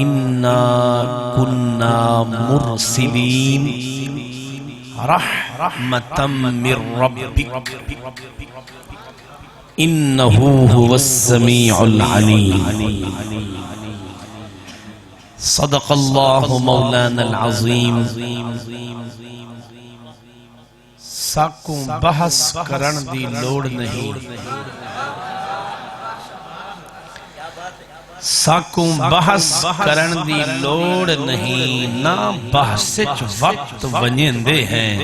انا کننا مرسلین رحمتا من ربک انہو هو السمیع العلیم۔ صدق اللہ مولانا العظیم۔ ساکوں بحث کرن دی لوڑ نہیں، ساکوں بحث کرن دی لوڑ نہیں، نہ بحثچ وقت ونجندے ہیں۔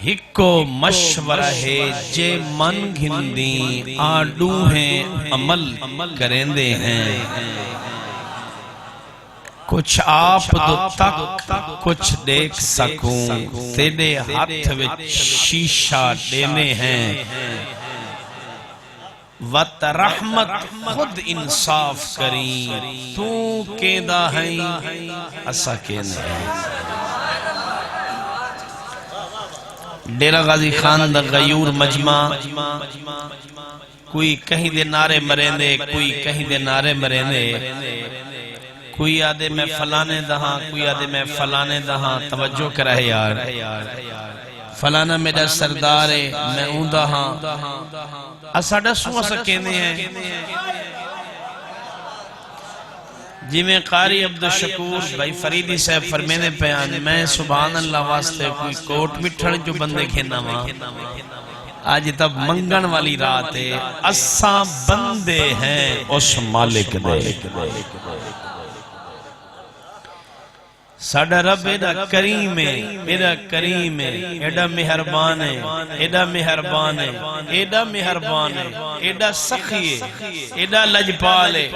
ہکو مشورہ ہے جے من گھندی آڈو ہیں عمل کرندے ہیں۔ کچھ آپ دو تک کچھ دیکھ سکوں، تیرے ہاتھ وچ شیشہ دینے ہیں۔ وط رحمت خود انصاف کریں، تو کیندہ ہیں اسا کیندہ ہیں۔ ڈیرہ غازی خان دا غیور مجمع، کوئی کہیں دے نعرے مرندے، کوئی کہیں دے نعرے مرندے، کوئی آدھے میں فلانے دہاں، کوئی آدھے میں فلانے دہاں۔ توجہ کرے یار، فلانا میرا سردار ہے، میں اون دہاں اسا ڈسوں اسا کہنے ہیں۔ جی میں قاری عبدالشکور بھائی فریدی صاحب فرمینے پیان، میں سبحان اللہ واسطے کوئی کوٹ مٹھڑ جو بندے کھینا ماں، آج تب منگن والی رات ہے، اساں بندے ہیں اس مالک دے۔ ساڑھا رب ایڈا کریم ہے، ایڈا کریم ہے، ایڈا مہربان ہے، ایڈا مہربان ہے، ایڈا مہربان ہے، ایڈا سخی ہے، ایڈا لجپال ہے۔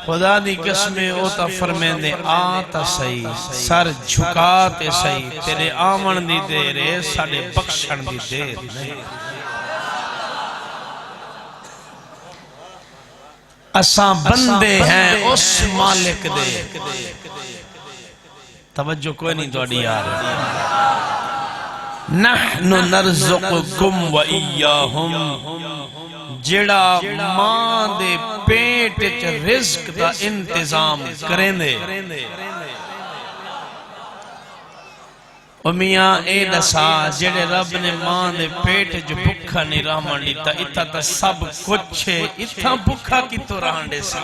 خدا دی قسمیں اوتا فرمین دے آتا صحیح، سر جھکاتے صحیح، تیرے آمن دی دیر ہے، ساڑھے بخشن دی دیر نہیں۔ اساں بندے ہیں اس مالک دے۔ توجہ کوئی نہیں توڑی یار۔ نحن نرزقکم و ایاہم، جڑا ماں دے پیٹ چ رزق دا انتظام کریں دے۔ او میاں اے دسا جڑے رب نے ماں دے پیٹ جو بکھا نہیں رحمان دیتا، اتھا تا سب کچھ ہے، اتھا بکھا کی تو رہن دے سا۔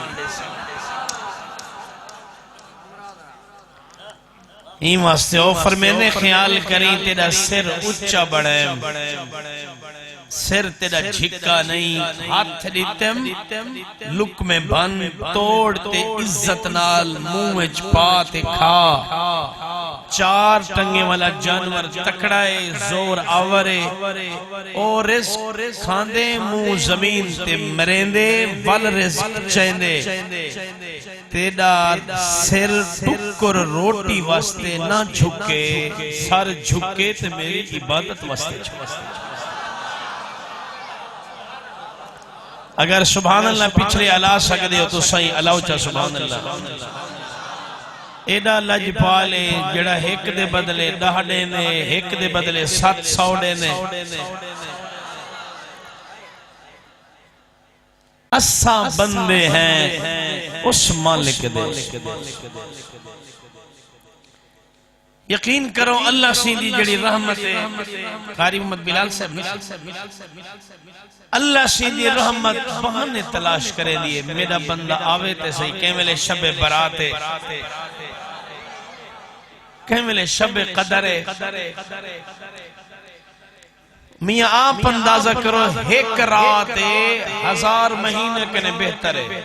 این واسطے او فرمینے خیال کریں تیرا سر اچھا بڑھیں، سر تیرا جھکا نہیں، ہاتھ دیتم لک میں بن توڑتے عزت نال منہ میں چپاتے کھا۔ چار ٹنگے والا جانور تکڑائے زور آورے، اور رزق کھاندے منہ زمین تے مریندے ول رزق چیندے۔ تیرا سر ٹکر روٹی واسطے نہ جھکے، سر جھکے تے میری عبادت واسطے جھکے۔ اگر سبحان اللہ پچھلے علا سکتے ہو تو صحیح علاو چاہ سبحان اللہ۔ ایڈا لج پالے جڑا ایک دے بدلے 10 دینے، ایک دے بدلے 700 دینے۔ اساں بندے ہیں اس مالک دے۔ یقین کرو اللہ سیدھی جڑی رحمت ہے، قاری محمد بلال صاحب اللہ سیدھی رحمت بہانے تلاش کرے لیے، میرا بندہ آوے تے صحیح، کیملے شب براتے، کیملے شب قدرے۔ میاں آپ اندازہ کرو ایک رات 1000 مہینے کنے بہتر ہے۔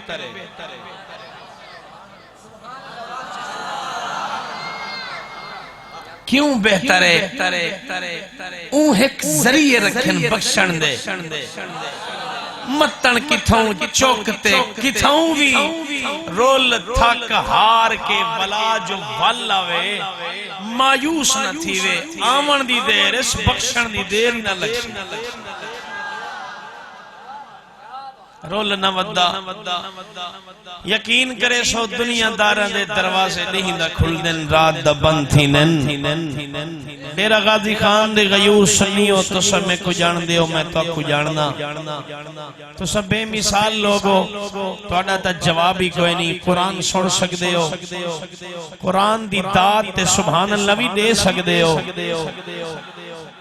کیوں بہتر ہے؟ اون ایک ذریعے رکھن بخشن دے، متن کتھوں چوکتے کتھوں بھی رول تھک ہار کے بلا جو والاوے مایوس نہ تھیوے، آمن دی دیر اس بخشن دی دیر نہ لگی۔ رول نہ ودا یقین کرے سو دنیا دارہ دے دروازے نہیں دا کھل دن رات دا بند تھی نن ڈیرہ غازی خان دے غیور سنیو تو سب میں کو جان دیو میں تو کو جاننا تو سب بے مثال لوگو تو اڈا تا جواب ہی کوئی نہیں قرآن سن سکتے ہو قرآن دی داد تے سبحان اللہ بھی دے سکتے ہو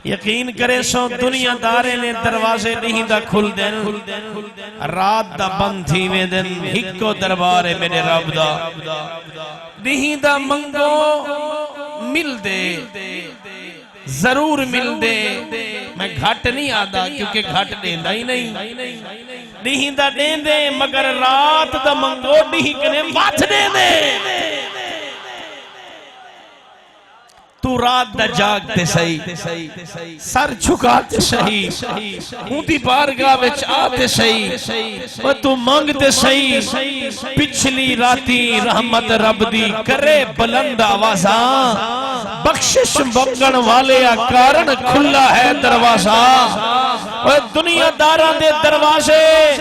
یقین کرے سو دنیا دارے نے دروازے نہیں دا کھل دن رات دا بند تھی میں دن ہکو دربارے میرے رب دا نہیں دا منگو مل دے ضرور مل دے میں گھٹ نہیں آدھا کیونکہ گھٹ دیندہ ہی نہیں دا دین دے مگر رات دا منگو نہیں کنے بات دے دے تو رات دا جاگتے سہی سر جھکاتے سہی اونتی بارگاہ وچ آتے سہی و تو مانگتے سہی پچھلی راتی رحمت رب دی کرے بلند آوازاں بخشش بنگن والے کارن کھلا ہے دروازہ و دنیا داران دے دروازے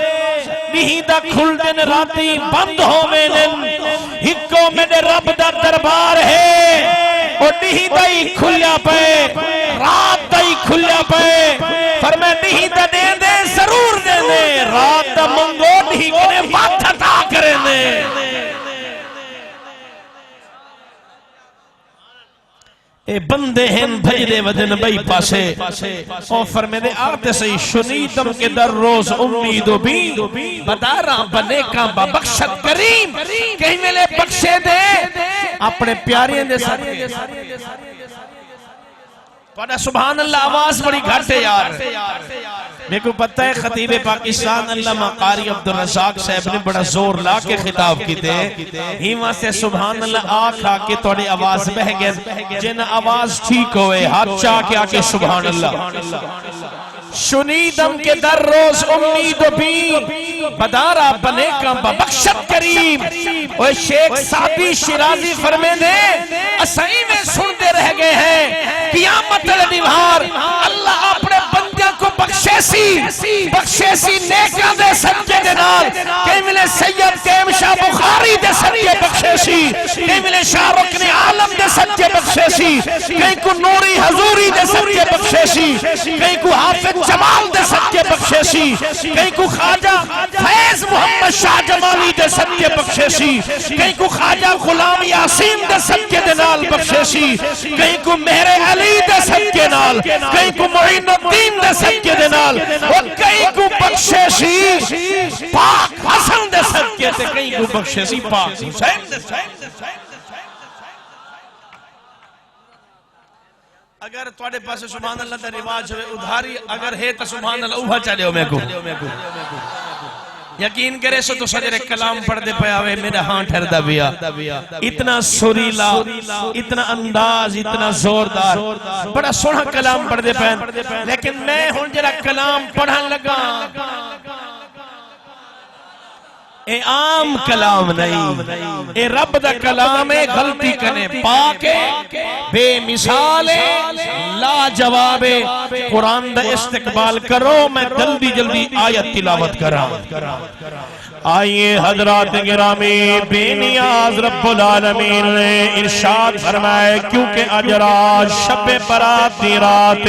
نہیں دا کھل دن راتی بند ہو میں دن ہکو میرے رب دا دربار ہے اور نہیں دائی کھلیا پے رات دائی کھلیا پے فرمائے نہیں دا دے دے ضرور دے دے رات دا منگو نہیں کنے بات عطا کریں دے اے بندے ہیں بھج دے ودن بھائی پاسے اور فرمے دے آتے سے شنیدم کے در روز امیدو بھی بتا رہا بنے کا بخشت کریم کہیں ملے بخشے دے اپنے پیارے دے ساتھ توڑا سبحان اللہ آواز بڑی گھٹے یار میں کو پتہ ہے خطیب پاکستان علامہ قاری عبدالرزاق صاحب نے بڑا زور لا کے خطاب کیتے ہی وہاں سے سبحان اللہ آکھا کہ توڑی آواز بہ گئے جن آواز ٹھیک ہوئے ہاتھ چاہ کے آکے سبحان اللہ شنیدم کے در روز امید بھی بدارہ بنے کا بخشت کریم اور شیخ سعدی شیرازی فرمے دے اسائی میں سنتے رہ گئے ہیں قیامت النبھار اللہ اپنے بندیاں کو بخشیسی نیکاں دے سجے دے نال کہیں ملے سید قیم شاہ بخاری دے سجے بخشیسی کہیں ملے شاہ رکن عالم دے سجے بخشیسی کہیں کو نوری حضوری دے سجے بخشیسی کہیں کو حافظ جمال دے سجے بخشیسی کہیں کو خواجہ فیض محمد شاہ جمالی دے سجے بخشیسی کہیں کو خواجہ غلام یاسین دے سجے دے نال بخشیسی کہیں کو مہر علی دے سجے نال کہیں کو معین الدین دے سجے دے نال اور کہیں کو بخشیسی پاک حسن دے سجے دے کہیں کو بخشیسی پاک حسین دے سجے اگر توڑے پاس سبحان اللہ تا رواج ہوئے ادھاری اگر ہے تا سبحان اللہ اوہا چاہے ہو میں کو یقین کرے سو تو سجر کلام پڑھ دے پیا ہوئے میرا ہاں ٹھر دا بیا اتنا سوریلا اتنا انداز اتنا زوردار بڑا سونا کلام پڑھ دے پیا لیکن میں ہوں جرا کلام پڑھن لگا اے عام کلام نہیں اے رب دا کلام ہے غلطی کنے پاکے بے مثال لا جواب قرآن دا استقبال کرو میں جلدی آیت تلاوت کرا آئیے حضرات گرامی بے نیاز رب العالمین نے ارشاد فرمائے کیونکہ اجرات شب برات دی رات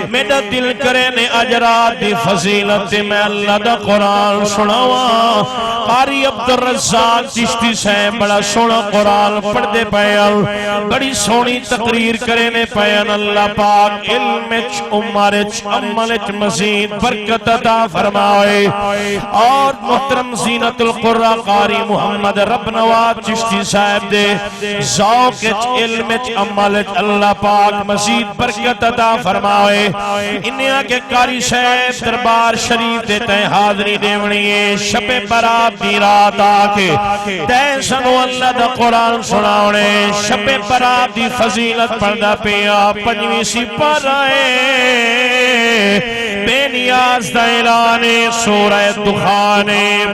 میرا دل کرے نے اجرات دی فضیلت میں اللہ دا قرآن سناواں قاری عبدالرزاق چشتی سے بڑا سونا قرآن پڑھ دے پیل بڑی سونی تقریر کرے نے پیل اللہ پاک علمچ عمرچ عملچ مزید برکت عطا فرمائے اور محترم زینت القرآن قاری محمد رب نواز چشتی صاحب دے ذوقچ علمچ عملچ اللہ پاک مزید برکت عطا فرمائے انہیں آگے قاری صاحب دربار شریف دیتے ہیں حاضری دیونی شب برات دی رات آکے دین سنو اللہ دا قرآن سناونے شب برات دی فضیلت پردہ پیا پنجویں سی پر آئے بے نیاز دا اعلان سورہ دخان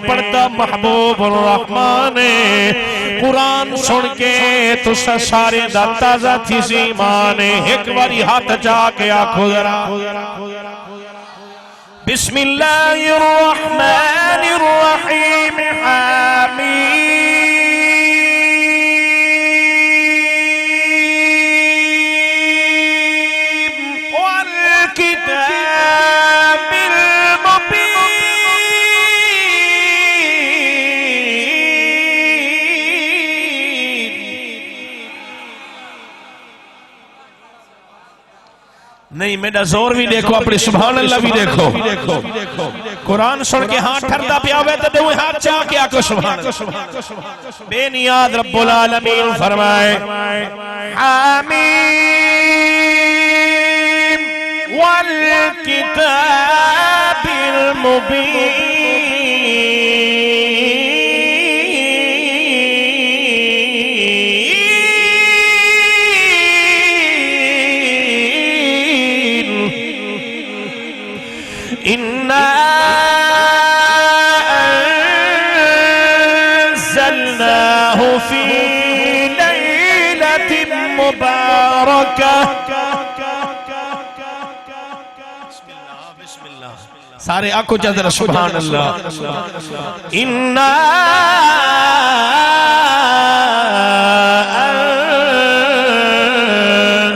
پڑھتا محبوب الرحمن قرآن سن کے تو سارے دا تازہ تھی سی ایمان ایک باری ہاتھ جا کے آنکھو ذرا بسم اللہ الرحمن الرحیم حامین نہیں میرا زور بھی دیکھو اپنی سبحان اللہ بھی دیکھو قرآن سن کے ہاتھ ٹھردا پیا ہوئے تو دو ہاتھ چاہ کے آکو سبحان اللہ بے نیاد رب العالمین فرمائے حامیم والکتاب المبین سارے آنکھوں جدر سبحان اللہ اِنَّا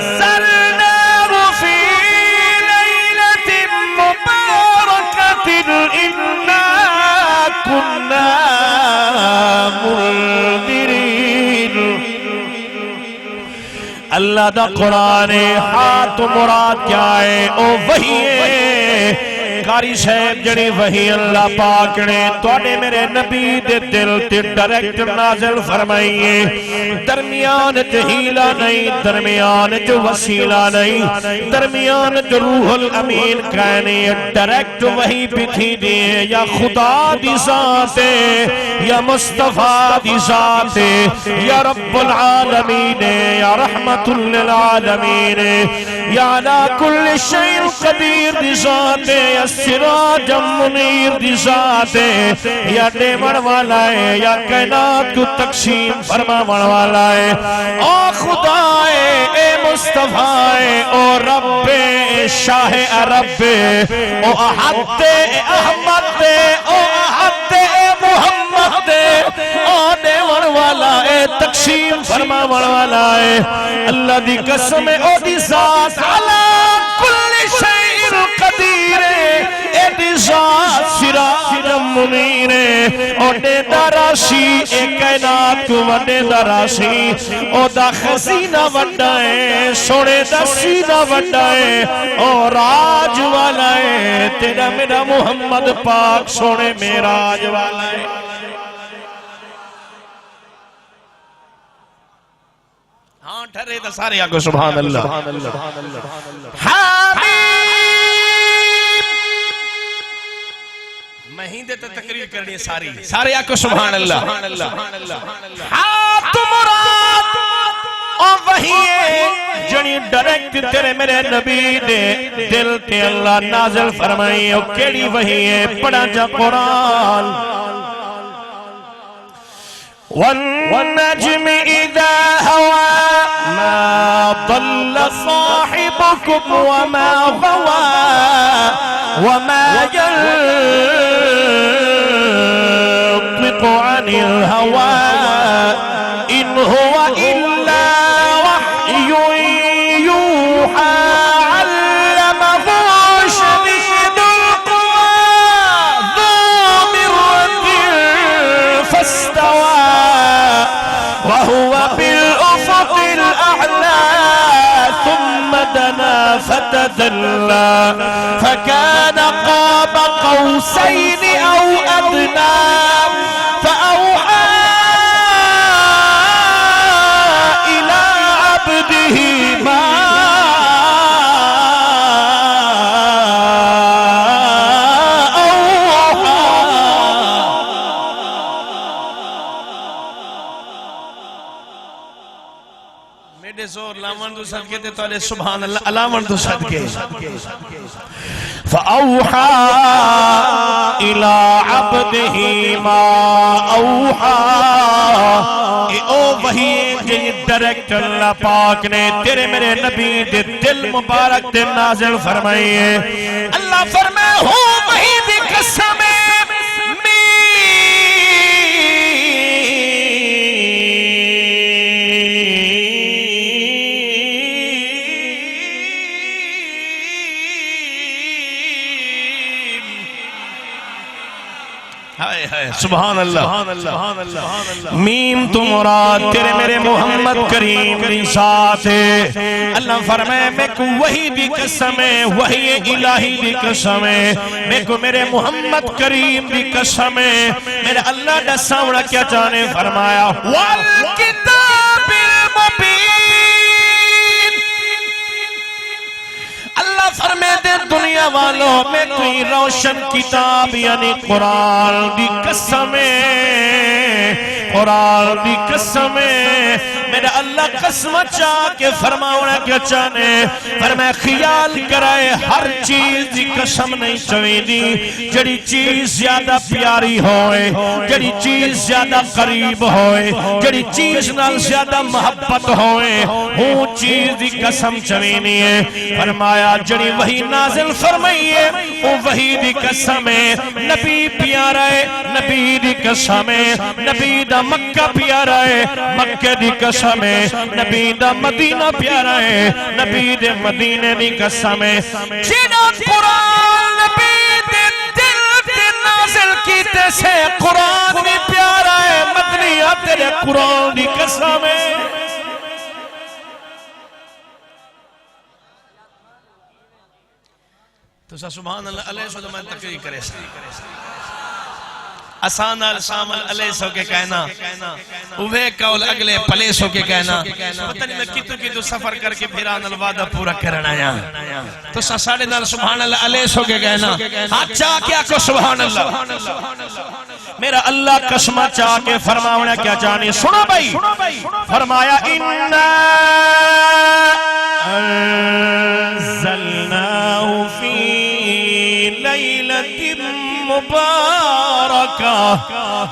أَنزَلْنَاهُ فِي لَيْلَةٍ مُبَارَكَةٍ إِنَّا كُنَّا مُنذِرِينَ اللہ دا قرآن ہاتھ مراد کیا ہے او وہی ہے قاری صاحب جڑی وہی اللہ پاک نے توڑے میرے نبی دے دل تے ڈائریکٹ نازل فرمائیے درمیان جو ہیلہ نہیں درمیان جو وسیلہ نہیں درمیان جو روح الامین کہنے ڈائریکٹ وہی بتھی دیئے یا خدا دی ذات یا مصطفیٰ دی ذات یا رب العالمین یا رحمت للعالمین یا علا کل شیء قدیر دی ذات یا سراج منیر دی ذات یا دیمن والا ہے یا کائنات کو تقسیم فرماون والا ہے او خدا اے مصطفیٰ او رب شاہ عرب او احد احمد او احد محمد او دیمن والا ہے تقسیم فرماون والا ہے اللہ دی قسم او دی ذات علی کل شیء قدیر اے دی ذات سراج منیر او دے دراسی اے کائنات کو وڈے دراسی او دا خزینہ وڈا ہے سوڑے دا سینہ وڈا ہے او راج والا ہے تیرا میرا محمد پاک سوڑے میراج والا ہے ہاں ٹھرے دا سارے آگو سبحان اللہ حامیم مہیندے تے تقریر کرنی ساری سارے آگو سبحان اللہ ہاتھ مراد او وہی ہے جنی ڈائریکٹ تیرے میرے نبی دے دل تے اللہ نازل فرمائی او کیڑی وہی ہے پڑھا جا قرآن والنجم اذا هوى ما ضل صاحبكم وما غوى وما ينطق عن الهوى إن هو إلا وحي يوحى علمه شديد القوى ذو مرة فاستوى وهو بالأفق الأعلى ثم دنا فتدلى فكان قاب قوسين أو أدنى فأوحى إلى عبده ما میرے زور لامن دو صدقے تے توڑے سبحان اللہ علامن دو صدقے فَأَوْحَا إِلَىٰ عَبْدِهِ مَا أَوْحَا اے او وہی جی ڈائریکٹ اللہ پاک نے تیرے میرے نبی دے دل مبارک تے نازل فرمائیے اللہ فرمائے ہو وہی دی قسم سبحان اللہ میم تو مراد تیرے میرے محمد کریم کی ذات ہے اللہ فرمائے میں کو وہی دی قسم ہے وہی الہی دی قسم ہے میں کو میرے محمد کریم دی قسم ہے میرے اللہ دا سامنا کیا چاہنے فرمایا والکتاب المبین اللہ فرمائے دے دنیا والوں میں کوئی روشن کتاب یعنی قرآن دی قسم ہے قرآن دی قسم ہے میرے اللہ قسم چاہ کے فرماؤنا کیا چاہنے فرمائے خیال کرائے ہر چیز دی قسم نہیں چوئی دی جڑی چیز زیادہ پیاری ہوئے جڑی چیز زیادہ قریب ہوئے جڑی چیز نال زیادہ محبت ہوئے ہوں چیز دی قسم چوئی نہیں ہے فرمایا جڑی وہی نازل فرمائیے وہ وہی دی قسم ہے نبی پیارا ہے نبی دی قسم ہے نبی دا مکہ پیارا ہے مکہ دی قسم ہے نبی دا مدینہ پیارا ہے نبی دے مدینہ دی قسم ہے جنہ قرآن نبی دے دل تے نازل کیتے سے قرآن بھی پیارا ہے مدینہ تیرے قرآن دی قسم ہے تو سبحان اللہ علیہ وسلم میں تقریر کرے آسان السامل علیہ سو کے کہنا اوہ قول اگلے پلے سو کے کہنا پتہ نہیں میں کتو سفر کر کے پھران الوعدہ پورا کرنا آیا تو ساڑھے نال سبحان اللہ علیہ سو کے کہنا ہاتھ چاہ کیا کو سبحان اللہ میرا اللہ قسمہ چاہ کے فرماونا کیا چاہنی سنو بھائی فرمایا اِنَّا أنزلناه في ليلة مبارکہ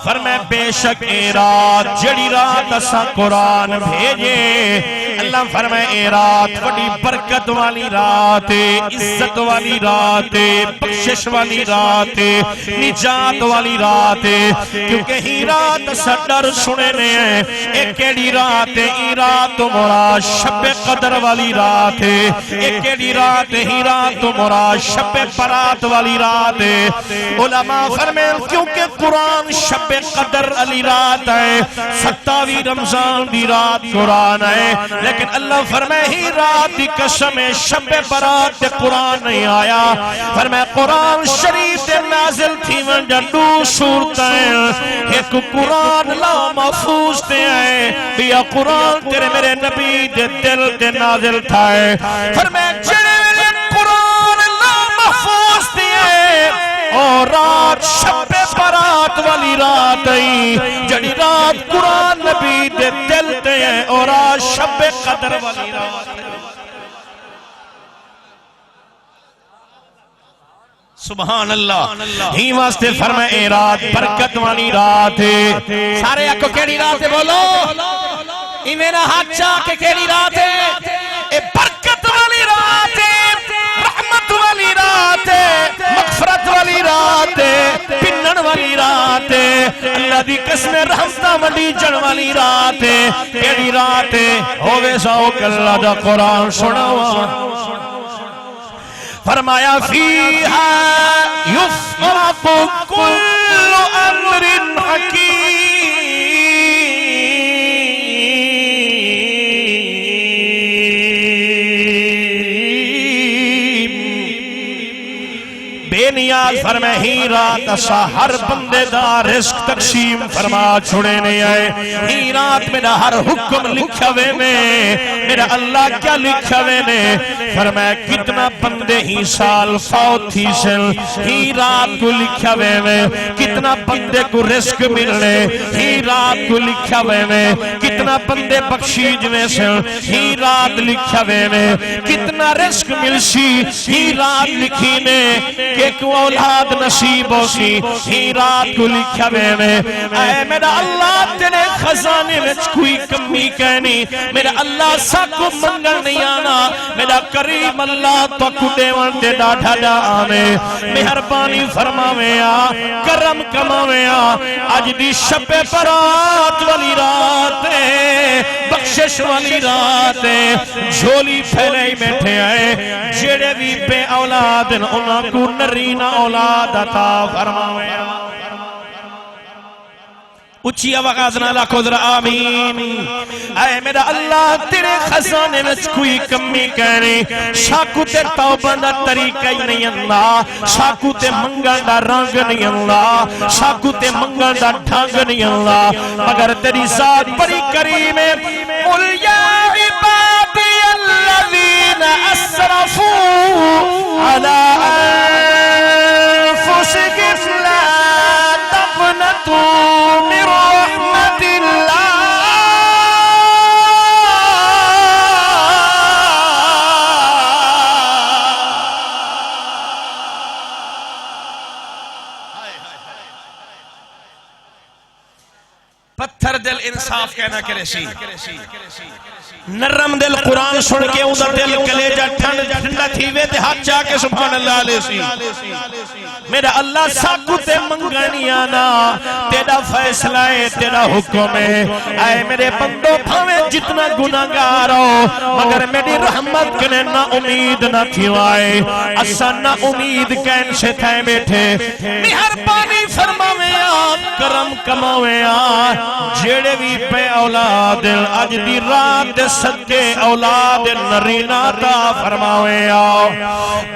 فرمائے بے شک اے رات جڑی رات اسا قرآن بھیجے اللہ فرمائے اے رات بڑی برکت والی رات عزت والی رات بخشش والی رات نجات والی رات کیونکہ ہی رات اسا ڈر سنے ہیں ایک ایڈی رات ہی رات مراد شب قدر والی رات ایک ایڈی رات ہی رات مراد شب برات والی رات علماء فرمائے کیونکہ قرآن شب قدر علی رات ہے 27 رمضان دی رات قرآن ہے لیکن اللہ فرمائے ہی رات دی قسم شب برات قرآن نہیں آیا فرمائے قرآن شریف نازل تھی ونجا دو صورتیں ایک قرآن لا محفوظ تے ہیں بیا قرآن تیرے میرے نبی دے دل تے نازل تھا ہے فرمائے جڑے میرے قرآن لا محفوظ تے ہیں اور رات شب برات والی رات آئی جڑی رات قرآن نبی دے دل تے ہیں اور رات شب قدر والی رات سبحان اللہ ہی واسطے فرمائے اے رات برکت والی رات ہے سارے اکو کیڑی رات ہے بولو ہی میرا ہاتھ چاہ کے کیڑی رات ہے اے برکت والی رات ہے رحمت والی رات ہے مغفرت والی رات ہے پنن والی رات ہے اللہ دی قسم رحمتہ وڈی جن والی رات ہے کیڑی رات ہے ہووے ساوک اللہ دا قرآن سناوا فرمایا فیہا یفرق کل امر حکیم بے نیاز فرمائے ہی رات اسا ہر بندے دا رزق تقسیم فرما چھوڑے نہیں آئے ہی رات میرا ہر حکم لکھا وے میں میرا اللہ کیا لکھا وے نے فرمائے کتنا بندے ہی سال فوت تھی سن ہی رات کو لکھا وے میں کتنا بندے کو رزق ملنے ہی رات کو لکھا وے میں کتنا بندے بخشیج میں سن ہی رات لکھا وے میں کتنا رزق ملشی ہی رات لکھی نے کہ کو اولاد نصیب ہو سی ہی رات کو لکھا میں اے میرا اللہ تیرے خزانے میں کوئی کمی کہنی میرا اللہ سا کو منگل نہیں آنا میرا کریم اللہ تو کٹے ورتے ڈاڑھا جا آمیں مہربانی فرماویں آ کرم کماویں آ آج دی شب برات والی رات ہے بخشش والی رات ہے جھولی پھیلے بیٹھے آئے جڑے بھی بے اولاد انہاں کو نرینا اولاد عطا فرماوے اچھی آواز نہ لاکھو ذرا آمین. اے میرا اللہ تیرے خزانے میں کوئی کمی کرے شاکو تے توبہ دا طریقہ ہی نہیں اللہ شاکو تے منگا دا رنگ نہیں اللہ شاکو تے منگا دا ڈھنگ نہیں اللہ مگر تیری ذات بڑی کریم ہے. قل یا عبادی الذین اسرفوا علی انفسکم لا تقنطوا من رحمت اللہ. پتھر دل انصاف کہنا کرے سی نرم دل قرآن سن کے ادھر دل کلیجہ ٹھنڈا تھی وے تے ہاتھ چاہ کے سبحان اللہ علیہ سی. میرا اللہ ساکو تے منگانی آنا تیرا فیصلہ ہے تیرا حکم ہے. اے میرے بندو بھاوے جتنا گناہگار ہو مگر میری رحمت کنے نہ امید نہ تھیوائے اسا نہ امید کین سے تھے بیٹھے مہربانی فرماوے کرم کماوے جیڑے بھی پہ اولاد اج دی رات صدقے اولاد نرینا تا فرماوے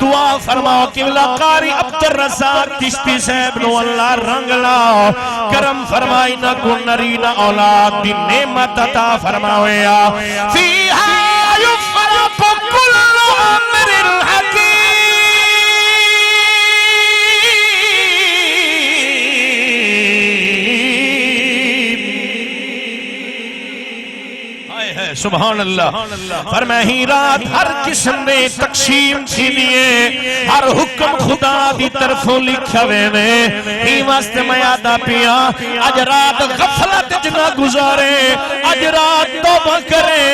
دعا فرماؤ قبلہ قاری عبدالرزاق چشتی صاحب نو اللہ رنگ لاؤ کرم فرمائی نہ کو نرینا اولاد دی نعمت عطا فرماوے فیہا یفرق کل امر الحکیم. سبحان اللہ فرمائی رات ہر قسم نے تقسیم تھی لیے ہر حکم خدا دی طرفوں لکھا وینے ہی واسطے میں آدھا پیا اج رات غفلت جنا گزارے اج رات توبہ کرے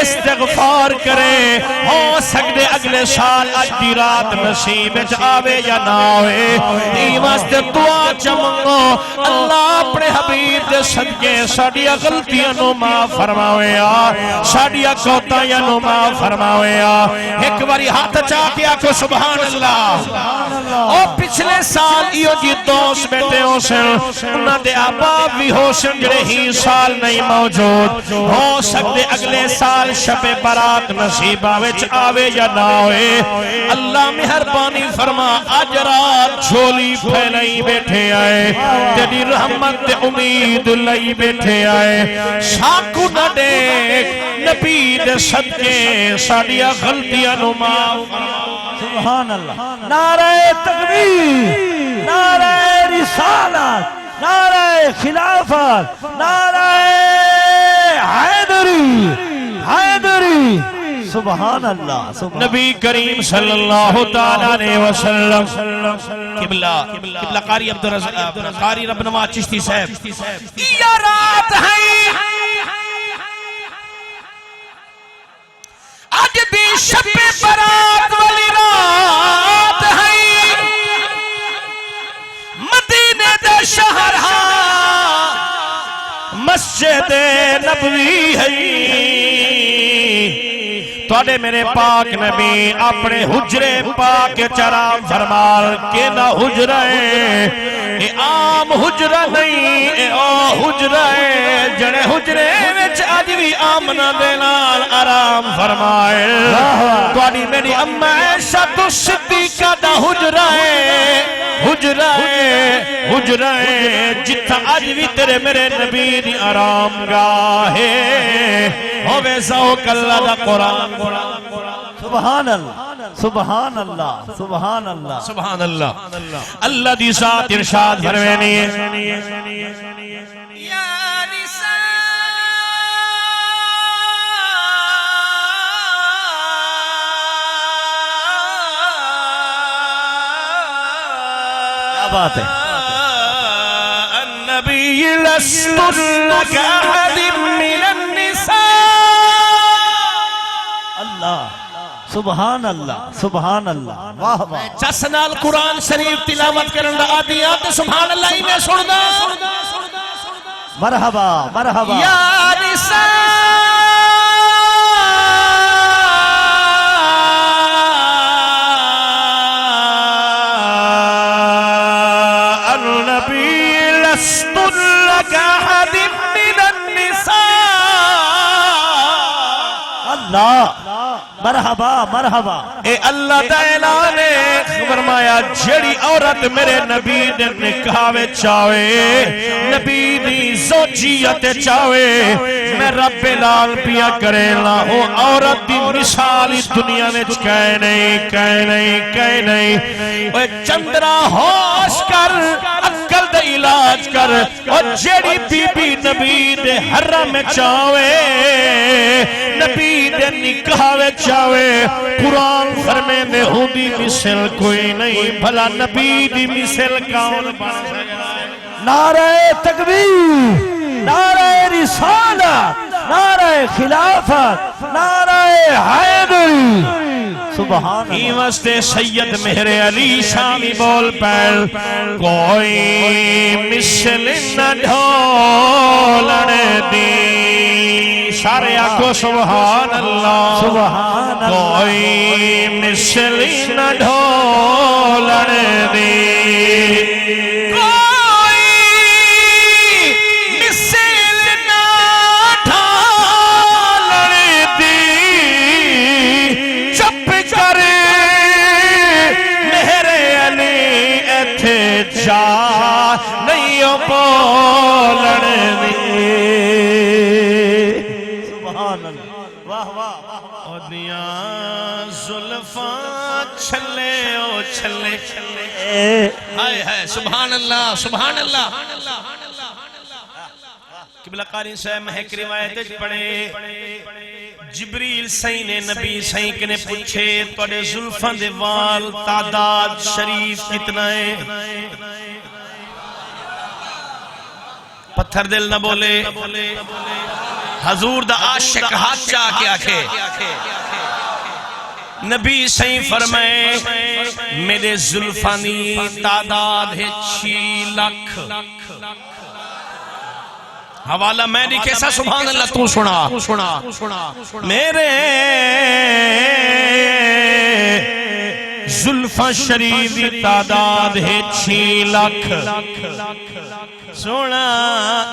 استغفار کرے ہو سکتے اگلے سال اج دی رات نصیب آوے یا نہ آوے ہی واسطے دعا چمنگو اللہ اپنے حبیب دے صدقے ساڑیا غلطیاں نو معاف فرماوے ساڑیا کوتا یا نو معاف فرماوے ایک باری ہاتھ چاہتیا کو سبحان اللہ. اور پچھلے سال ایو جی دوست بیٹے ہو سن انہاں دے آباب بھی ہو سن جڑے ہی سال نہیں موجود ہو سکتے اگلے سال شب برات نصیب آوے یا نہ ہوئے. اللہ مہربانی فرما آج رات جھولی پھیلائی بیٹھے آئے تیری رحمت امید لائی بیٹھے آئے شاکو نہ دیکھ نبی دے صدقے ساڑیا غلطیاں نو معاف. سبحان اللہ. نعرہ تکبیر نعرہ رسالت نعرہ خلافت نعرہ حیدری حیدری. سبحان اللہ. نبی کریم صلی اللہ تعالیٰ علیہ وسلم قبلہ قاری عبدالرزاق قاری رب نواز چشتی صاحب یہ رات ہے آج بھی شب برات والی رات ہے مدینے دے شہر مسجد نبوی ہے. توڑے میرے پاک نبی اپنے حجرے پاک چرام فرمال کے نہ حجرے اے عام حجرہ نہیں اے او حجرے جڑے حجرے وچ آج بھی آمنہ دینال آرام فرمائے. توڑی میری امہ عائشہ تو صدیقہ دا حجرہ حجرہ حجرہ جتھا آج بھی تیرے میرے نبی دی آرام گاہے ہوئے ذوق اللہ دا قرآن. سبحان اللہ سبحان اللہ سبحان اللہ سبحان اللہ. اللہ دی ذات ارشاد فرمانی ہے یا نساء کیا بات ہے. النبی لستن کاحد من النساء. اللہ سبحان اللہ سبحان اللہ. واہ واہ. چسنال قرآن شریف تلاوت کرن دا آدیات سبحان اللہ ہی میں سن دا. مرحبا مرحبا. یا نساء النبی لستن کاحد مرحبا مرحبا اے اللہ دا اعلان ہے فرمایا جیڑی عورت میرے نبی دے نکاح وچ آوے نبی دی زوجیت چاوے میں رب لال پیا کرے لا او عورت دی مثال دنیا وچ کہے نہیں اوے چندرا ہوش کر عقل دا علاج کر اور جیڑی بی بی نبی دے حرم چاوے نبی دے نکاح وچ آوے قرآن فرمے میں ہوں دی مثل کوئی نہیں بھلا نبی دی مثل کون بن سکتا ہے نعرہ تکبیر نعرہ رسالت نعرہ خلافت نعرہ حیدری سبحان ہی واسطے سید مہر علی شامی بول پیر کوئی مثل نہ ڈھولن دی سارے آنکھوں سبحان اللہ سبحان اللہ کوئی مثل نہ ڈھولن دی کوئی مثل نہ ڈھولن دی چپ کر مہر علی ایتھے جا نہیں بولن دی واہ واہ اودیاں زلفاں چھلے او چھلے ہائے ہائے سبحان اللہ سبحان اللہ قبلہ قاری صاحب محک روایت پڑھے جبریل سائیں نے نبی سائیں کے نے پوچھے توڑے زلفاں دے وال تعداد شریف کتنا ہے پتھر دل نہ بولے حضور دا عاشق ہاتھ چاہ کے آکھے نبی سائیں فرمائے میرے زلفانی تعداد ہے 6 لاکھ حوالہ میں نہیں کیسا سبحان اللہ تو سنا میرے زلفاں شریف دی تعداد ہے 6 لاکھ سونا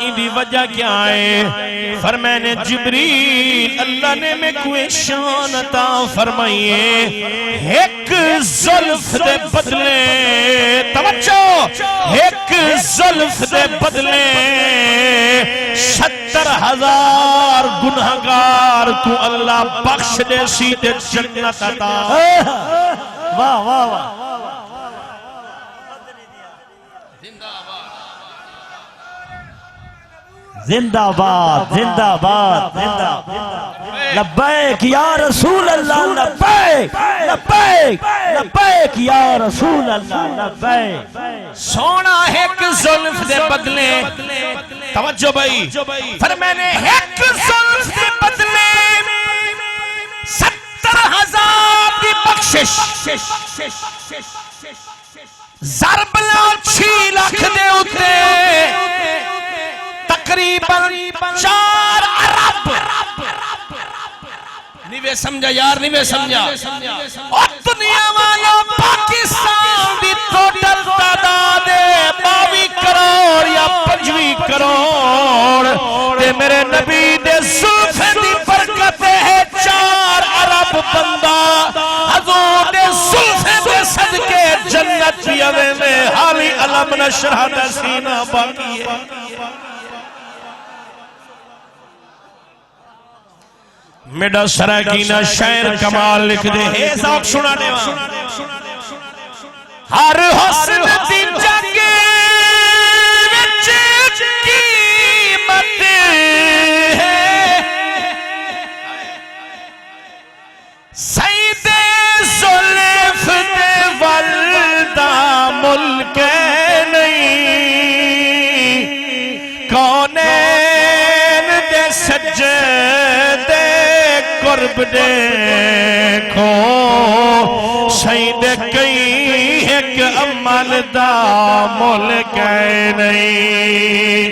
اندی وجہ کیا ہے فرمانے جبریل اللہ نے میں کوئی شان عطا فرمائیے ایک زلف دے بدلے توجہ ایک زلف دے بدلے 70,000 گنہگار تو اللہ بخش دے سی تے جنت عطا واہ واہ واہ زندہ باد زندہ باد زندہ لبیک یا رسول اللہ لبیک لبیک لبیک یا رسول اللہ لبیک سونا ایک زلف دے بدلے توجہ بھائی فرمانے ایک زلف دے بدلے 70,000 دی بخشش ضرب لا 6 لاکھ دے اتے تقریباً 4 ارب نیوے سمجھا یار نیوے سمجھا اور دنیا والا پاکستان دی ٹوٹل تعداد 22 کروڑ یا 25 کروڑ تے میرے نبی دے زلف دی برکت ہے 4 ارب بندہ حضور دے زلف دے صدقے جنت پیوے میں حالی علم نشرح دا سینہ باقی ہے میڈا سراکینہ شاعر کمال لکھ دے اے ذوق سنا دے ہر حسن دی جنگ وچ قیمت ہے سید زلف دے والدہ ملک نہیں کونین دے سجدے قرب دیکھو سید کئی ایک عمل دا ملک نہیں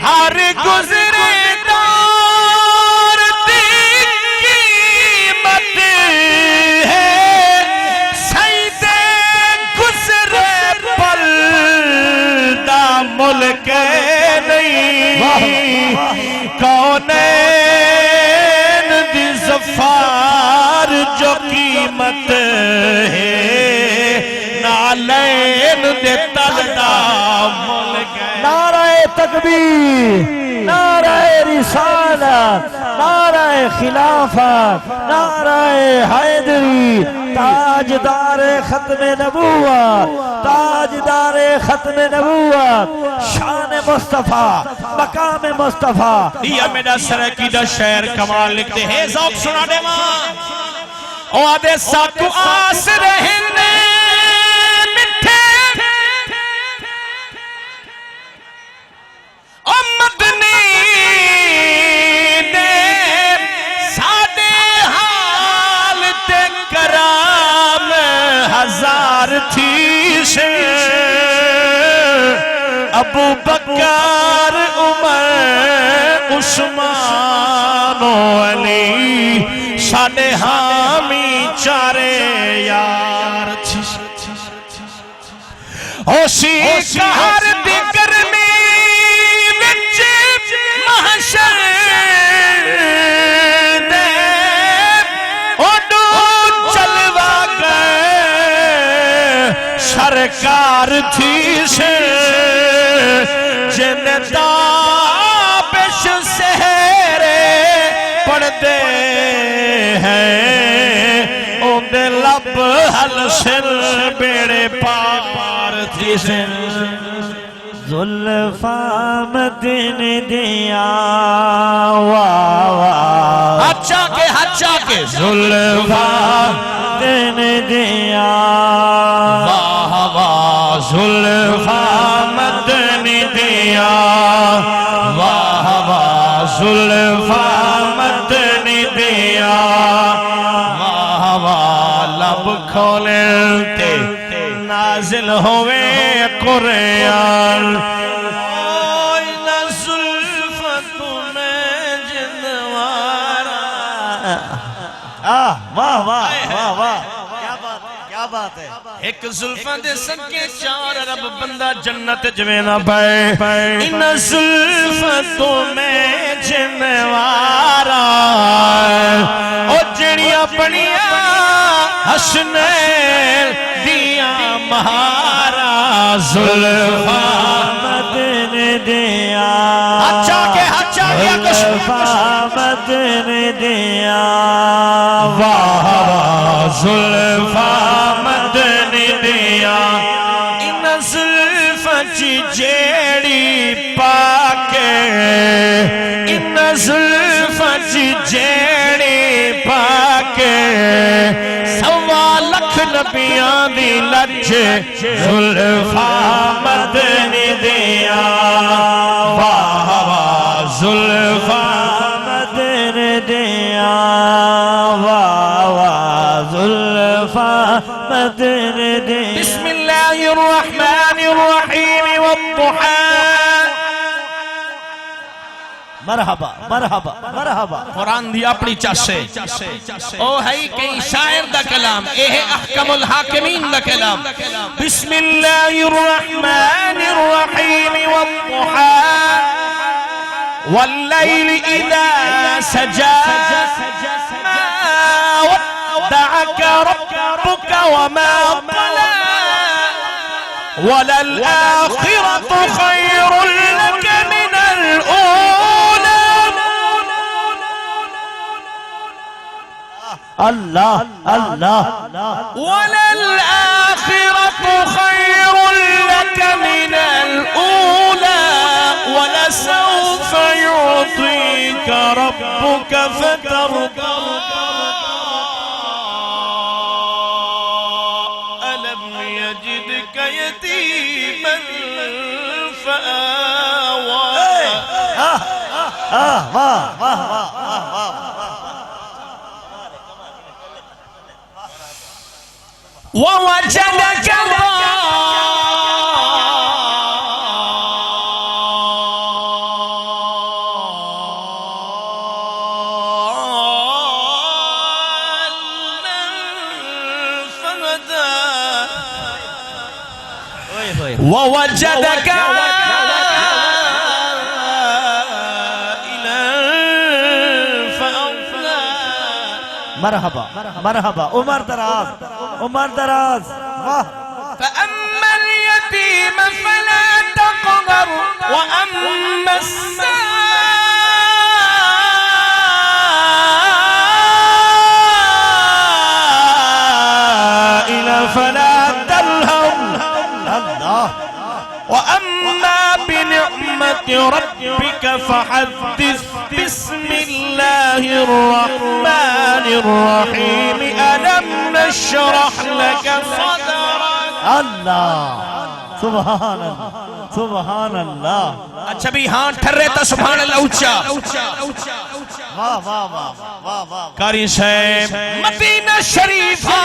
ہر گزرے دار دی قیمت ہے سید گزرے پل دا ملک نہیں کونین دی زفا قیامت ہے نالین دے تلدا مل گئے نعرہ تکبیر، نعرہ رسالت، نعرہ خلافت، نعرہ حیدری، تاجدار ختم نبوت، تاجدار ختم نبوت، شان مصطفیٰ، مقام مصطفیٰ. یہ میرا سرکیدہ شعر کمال لکھتے ہیں ذوق سنا دے ماں او آدھے ساتو آس رہنے مٹھے او مدنی دے سادے حال تے کرام ہزار تھی سے ابو بکر عمر عثمان و علی ساڈے حامی چارے یار تھی ہوشی کہر دی گرمی وچ محشر دے اوڈو چلوا گئے سرکار تھی سے جن تابش سہرے پڑھ دے ہیں اون دے لب حل سر بیڑے پار تھی سے زلفاں مدن دیا واہ واہ اچھا کے زلفاں مدن دیا واہ واہ زلفاں مدن دیا واہ واہ زلفاں مدن دیا واہ واہ لب کھولتے نازل ہوئے قرآن اوئے زلفاں تمہیں جنوارا واہ واہ واہ واہ کیا بات ہے ایک زلفاں دے سکے چار رب بندہ جنت جوینا پائے ان زلفاں تمہیں جنوارا او جڑیاں بڑیاں حسنین دیاں مہارا زلفاں مدن دیا اچھا کے زلفاں مدن دیا واہ واہ زلفاں مدن دیا ان زلفاں چی جیڑی پاکے ان زلفاں چی جیڑی پاکے سوا لکھ نبیاں دی لچ زلفاں مدن دیا واہ واہ زلفاں مدن دیا واہ واہ زلفاں مدن دیا بسم اللہ الرحمن الرحیم والضحى مرحبا مرحبا مرحبا قرآن دی اپنی چاشے او ہے کئی شاعر دا کلام اے ہے احکم الحاکمین دا کلام بسم اللہ الرحمن الرحیم والضحى واللیل اذا سجا ما ودعك ربك وما قلى وللآخرة خير لك من الأولى اللہ اللہ وللآخرة خير لك من الأولى ولسوف يعطيك ربك فترضى ألم يجدك يتيما فآوى واہ واہ واہ ووجدك ووجدك مرحبا مرحبا عمر دراز عمر دراز واہ فأما اليتيم فلا تقهر وأما السائل فلا تنهر اللہ وأما بنعمة ربك فحدث بسم الله الرحمن الرحيم ألم نشرح لك صدرك اللہ سبحان اللہ سبحان اللہ اچھا بھی ہاں ٹھرے تا سبحان اللہ اچھا واہ واہ واہ واہ واہ قاری صاحب مدینہ شریفہ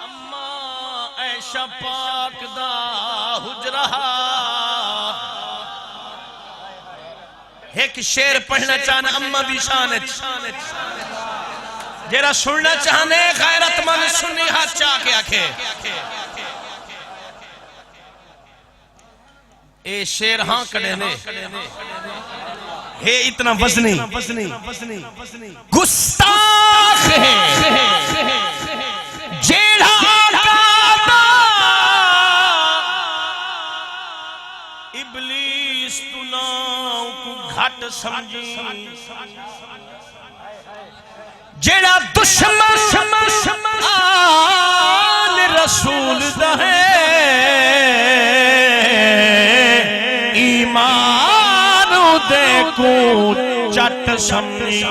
اما عائشہ پاک دا حجرہ ایک شعر پڑھنا چاہنا اما دی شانت جیرا سننا چاہنے غیرت مند سنی ہاتھ چاہ کے آکھے اے شعر ہاں کڑے نے ہے اتنا وزنی گستاخ ہے جیڑا کاتا ابلیس تو ناؤ کو گھٹ سمجھی جیڑا دشمن آل رسول دا ہے ایمان دے کو چٹ سمجھی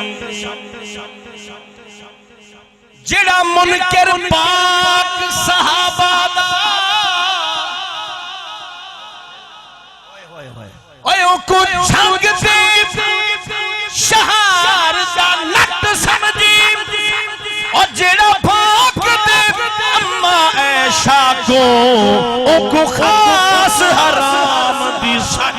جیڑا منکر پاک صحابہ دا اوہ کو چھنگ دے شہار دا نٹ سمجھی اور جیڑا پاک دے اما عائشہ کو او کو خاص حرام دی سٹ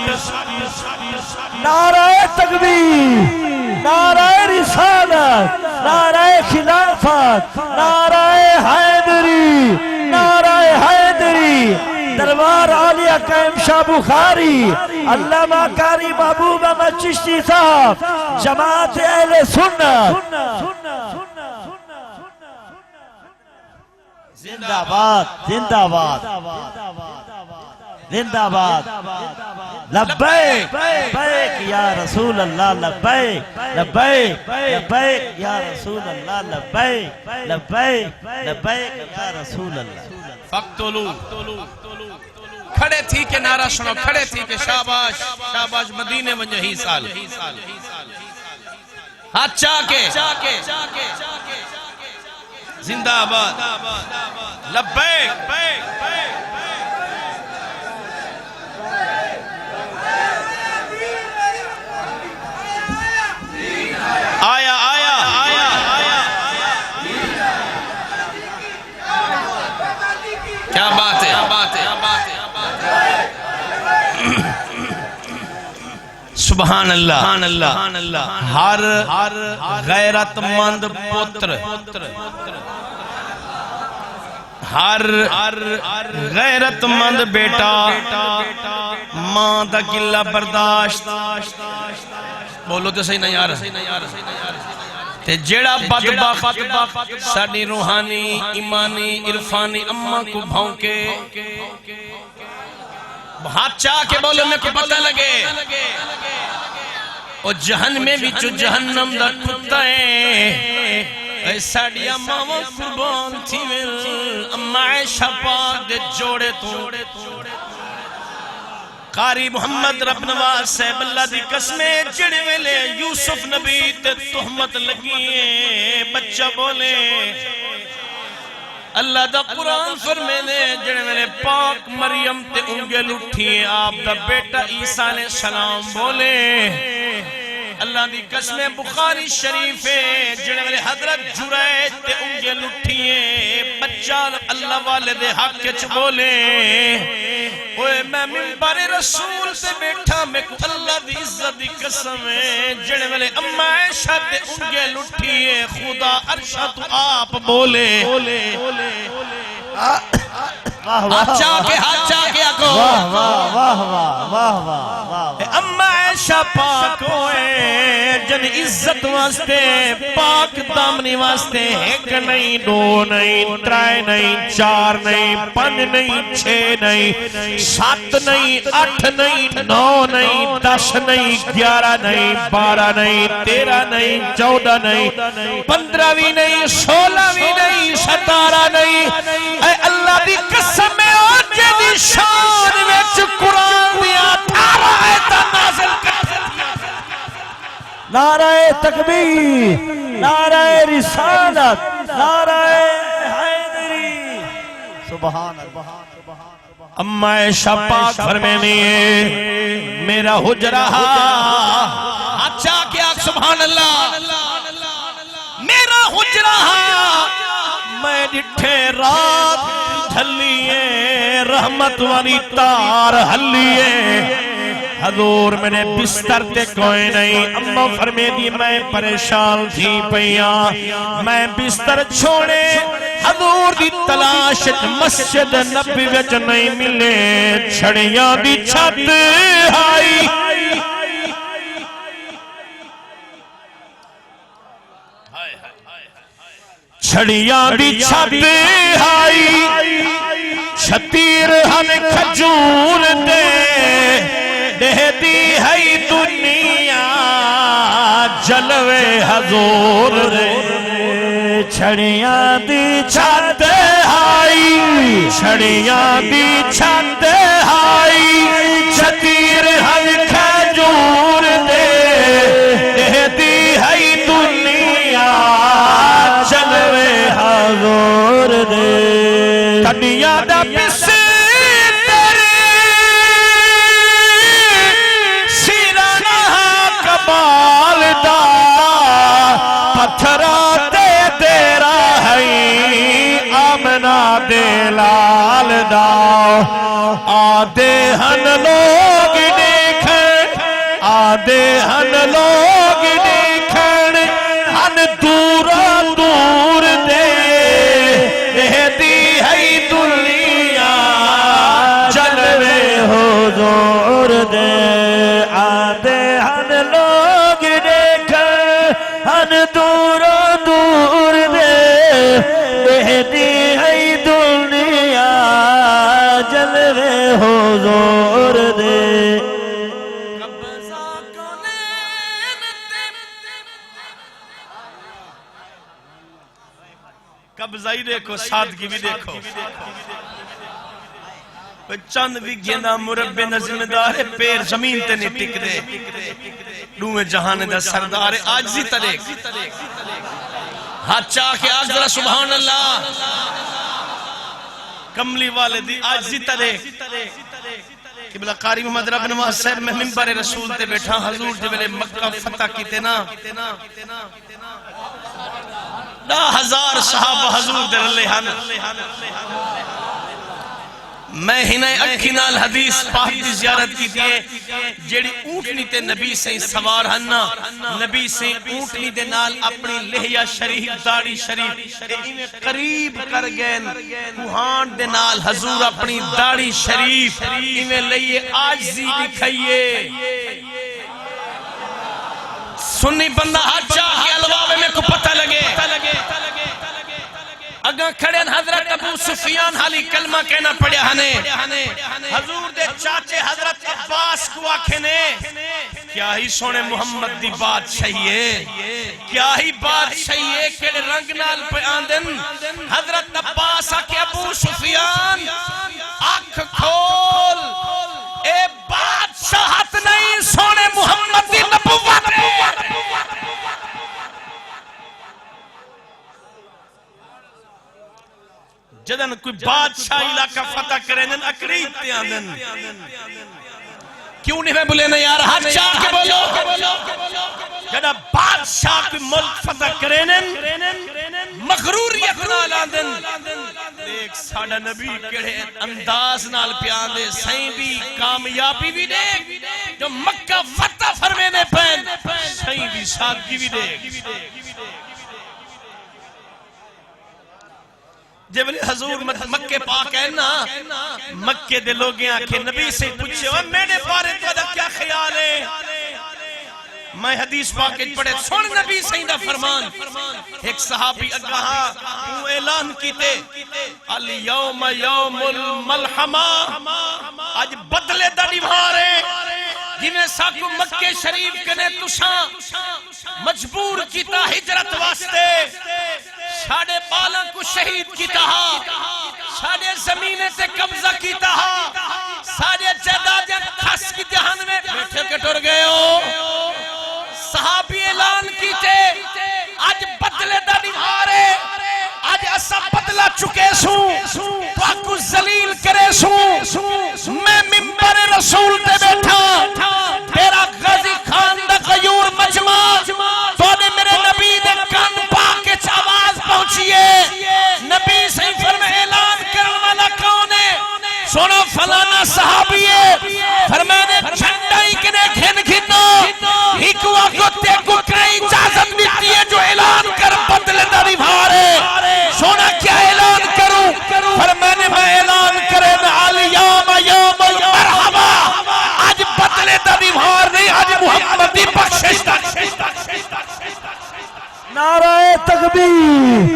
نعرہ تکبیر نعرہ رسالت نعرہ خلافت نعرہ حیدری نعرہ حیدری دربار عالیہ قائم شاہ بخاری علامہ قاری محبوب احمد چشتی صاحب جماعت اہل سنت زندہ باد زندہ باد زندہ باد لبیک لبیک یا رسول اللہ لبیک لبیک لبیک یا رسول اللہ لبیک لبیک لبیک یا رسول اللہ فقتلو کھڑے تھی کہ نعرہ سنو کھڑے تھی کہ شاباش شاباش مدینے ونجو ہی سال ہاتھ چاہ کے زندہ آباد لبیک آیا آیا آیا آیا کیا بات ہے سبحان اللہ ہر غیرت مند پتر ہر غیرت مند بیٹا ماں دا گلہ برداشت بولو تو صحیح نہیں یار تے جیڑا بدبخت ساڑی روحانی ایمانی عرفانی اماں کو بھونکے ہاتھ چاہ کے بولو میں کو پتہ لگے او جہنم بھی جو جہنم دا کتا ہے اے ساڑی اماں وہ قربان تھی اماں عائشہ پاک دے جوڑے تو قاری محمد رب نواز صاحب اللہ دی قسمیں جڑے ویلے یوسف نبی تے تہمت لگیے بچہ بولے اللہ دا قرآن فرمینے جڑے ویلے پاک مریم تے انگل اٹھیے آپ دا بیٹا عیسیٰ علیہ السلام بولے اللہ دی قسمیں بخاری شریف ہے جڑے ویلے حضرت جرائد تے انگل اٹھیے بچہ اللہ والد حق چ بولے اوے میں منبر رسول تے بیٹھا میں کو اللہ دی عزت دی قسم ہے جڑے ویلے اماں عائشہ تے انگل اٹھیے خدا عرشہ تو آپ بولے ہاتھ چاہ کے آکو واہ واہ واہ واہ واہ واہ اماں عائشہ پاک ہوئے جن عزت واسطے پاک دامنی واسطے ایک نہیں دو نہیں ترائے نہیں چار نہیں پنج نہیں چھ نہیں سات نہیں آٹھ نہیں نو نہیں دس نہیں گیارہ نہیں بارہ نہیں تیرہ نہیں چودہ نہیں پندرہ بھی نہیں سولہ بھی نہیں ستارہ نہیں اے اللہ دی قسم میں آجے دی شان ویچ قرآن دیا 18 آیتاں نازل کرتے نعرہ تکبیر نعرہ رسالت نعرہ حیدری سبحان اللہ اما عائشہ پاک فرمینی ہے میرا حجرہ اچھا کیا سبحان اللہ میرا حجرہ میں ڈٹھے رات ڈھلیے رحمت والی تار ہلیے حضور میرے بستر تے کوئی نہیں اماں فرمے دی میں پریشان تھی پیا میں بستر چھوڑے حضور دی تلاش مسجد نبی وچ نہیں ملے چھڑیاں دی چھت آئی چھڑیاں دی چھت آئی چھتیر ہمیں کھجور دے دہتی ہے دنیا جلوے حضور دے چھڑیاں دی چھت آئی چھڑیاں دی چھت آئی چھتیر ہم کھجور دے دہتی ہے دنیا جلوے حضور دے دنیا دا پسے پتھرہ دے تیرا ہے آمنہ دے لال دا آدھے ہن لوگ دیکھن آدھے ہن لوگ دیکھن ہن دورا دور دے دہتی ہے دنیا جلوے حضور دے آدھے ہن لوگ دیکھن ہن دور دور دے دہتی ہے دنیا جلوے حضور دے قبضائی دیکھو سادگی بھی دیکھو چند بھی گینا مربع نظم دار پیر زمین تے نہیں ٹک دے ڈوے جہان دا سردار آجزی تلیک ہاتھ چاہ کے آج ذرا سبحان اللہ کملی والدی آجزی تلیک قبلہ قاری محمد رب نواز صاحب میں منبر رسول تے بیٹھا حضور جب لے مکہ فتح کیتے نا 10,000 صحابہ حضور در اللہ میں ہنے اکھی نال حدیث پاک دی زیارت کی دیئے جیڑی اونٹنی تے نبی سے سوار ہننا نبی سے اونٹنی دے نال اپنی لحیہ شریف داڑی شریف انہیں قریب کر گئن کوہان دے نال حضور اپنی داڑی شریف انہیں لئیے آجزی دکھائیے سنی بندہ ہاتھ چاہ کے الواوے میں کو پتہ لگے اگاں کھڑین حضرت ابو سفیان حالی کلمہ کہنا پڑیا ہنے حضور دے چاچے حضرت عباس کو آکھنے کیا ہی سونے محمد دی بات شہیے کیا ہی بات شہیے کیڑے رنگ نال پہ آندن حضرت عباس آکھے ابو سفیان آنکھ کھول اے بادشاہت نہیں سونے محمد دی نبوت جدن کوئی بادشاہ علاقہ فتح کریں اقریب تے آندن کیوں نہیں میں بولے نا یار ہاتھ چاہ کے بولو جدہ بادشاہ کوئی ملک فتح کریں مغروریت نال آندن دیکھ ساڑھا نبی کڑے انداز نال پیاندے سائیں بھی کامیابی بھی دیکھ جو مکہ فتح فرمینے پہن سائیں بھی سادگی بھی دیکھ جب حضور مکہ پاک ہے نا مکہ دے لوگیں آکھے نبی سے پوچھے میرے بارے تو کیا خیال ہے میں حدیث پاک پڑھے سن نبی سیدہ فرمان ایک صحابی اگاہا وہ اعلان کیتے الیوم یوم الملحمہ آج بدلے دا دیوارے جنہیں ساکو مکہ شریف کنے تساں مجبور کیتا ہجرت واسطے ساڑھے بالاں کو شہید کیتا ساڑھے زمینے تے قبضہ کیتا ساڑھے جدادیں کھس کی جہان میں بیٹھے کٹر گئے ہو صحابی اعلان کیتے آج بدلے دا دیوارے آج اسا بدلا چکے سوں تو آکو ذلیل کرے سوں میں منبر رسول تے بیٹھا تیرا غازی خان دا غیور مجمع تو نے میرے نبی دے کان پاک اچھ آواز پہنچیے نبی صحیح فرمائے اعلان کرن والا کون ہے سنو فلانا صحابی ہے فرمانے جھنڈا ہی کنے گھن گھنو ہکوا کو تے کو کئی اجازت دیتی ہے جو اعلان کر بدلے دا دیوارے سونا کیا اعلان کروں فرمانے میں اعلان کرے علیام یوم المرحبا آج بدلے دا دیوار نہیں آج محمدی بخشش دا نعرہ تکبیر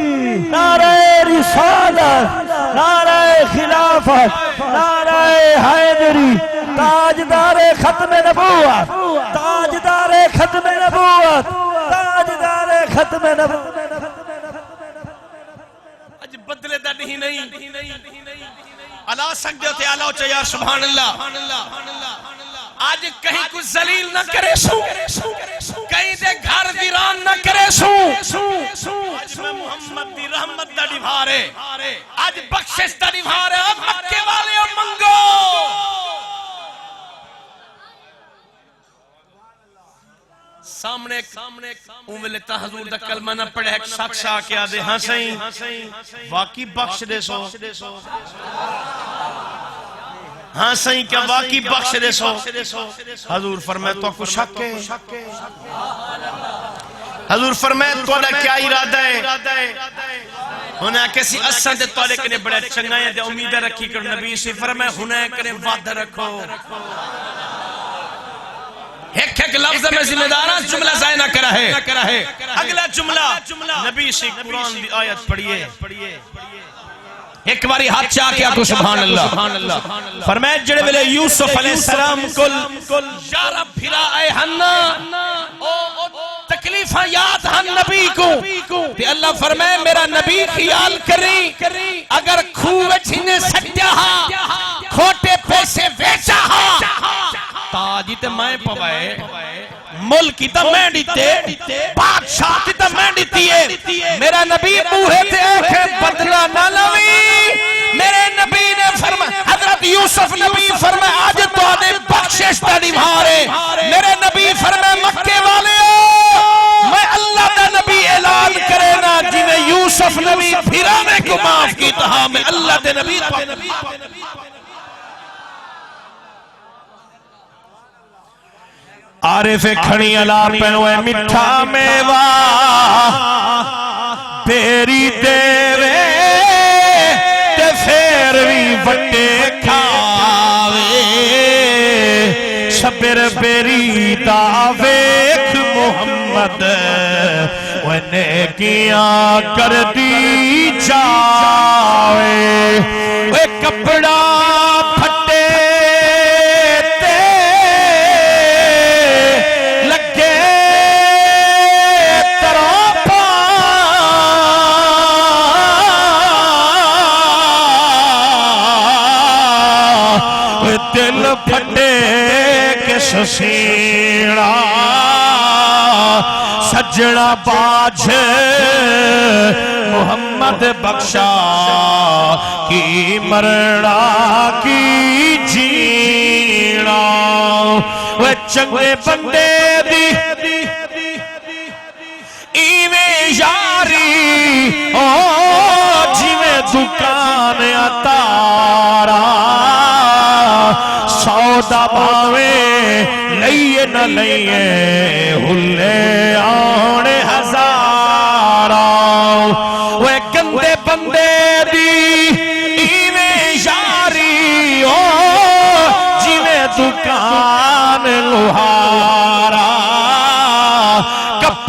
نعرہ رسالت نعرہ خلافت نعرہ حیدری تاجدار ختم نبوت تاجدار ختم نبوت تاجدار ختم نبوت آج بدلے دا نہیں اللہ سکتے ہوتے اللہ اچھا یا سبحان اللہ آج کہیں کچھ ذلیل نہ کرے سو کہیں دے گھر ویران نہ کرے سو آج میں محمد دی رحمت دا دیوارے آج بخشش دا دیوارے اب مکے والے اور منگو سامنے اوملتا حضور دا کلمہ نہ پڑھے ایک شخص آکے آدھے ہاں سہیں واقعی بخش دے سو ہاں سہیں کیا واقعی بخش دے سو حضور فرمائے تو کو شک ہے حضور فرمائے تو کیا ارادہ ہے ہونا کسی اسن دے تولے کنے بڑے چنگائیں دے امیدہ رکھی کر نبی سے فرمائے ہونا کنے وعدہ رکھو ایک لفظ میں ذمہ داران جملہ ضائع نہ کرا ہے اگلا جملہ نبی سے قرآن دی آیت پڑھئے ایک باری ہاتھ چاہ کیا تو سبحان اللہ فرمائے جڑے ملے یوسف علیہ السلام کل یا رب پھرا اے ہنہ تکلیفہ یاد ہن نبی کو تے اللہ فرمائے میرا نبی خیال کری اگر کھوے چھنے سکتیا کھوٹے پیسے ویچا تاجی تے میں پوائے ملکی تا میں دیتے بادشاہ تی تا میں دیتی ہے میرا نبی بوہے تے ایک بدلہ نہ لوی میرے نبی نے فرمایا حضرت یوسف نبی فرمایا آج تو آنے بخشش تا دیوارے میرے نبی فرمایا مکے والے میں اللہ دا نبی اعلان کرے نا جنہیں یوسف نبی پھرانے کو معاف کی تہا میں اللہ دے نبی عارف کھڑی علا پہنوے مٹھا میوہ پیری دیوے تے فیروی وٹے کھاوے شبر پیری داویک محمد ونے کیا کر دی جاوے وہ کپڑا دل پھٹے کے سسیڑا سجڑا باج محمد بخشا کی مرنا کی جینا وہ چنگے بندے دی ایویں یاری جیویں دکان اتارا سودا باوے لئیے نہ لئیے ہلے آنے ہزارہ وہ گندے بندے دی ایویں یاری جیویں دکان لوہارا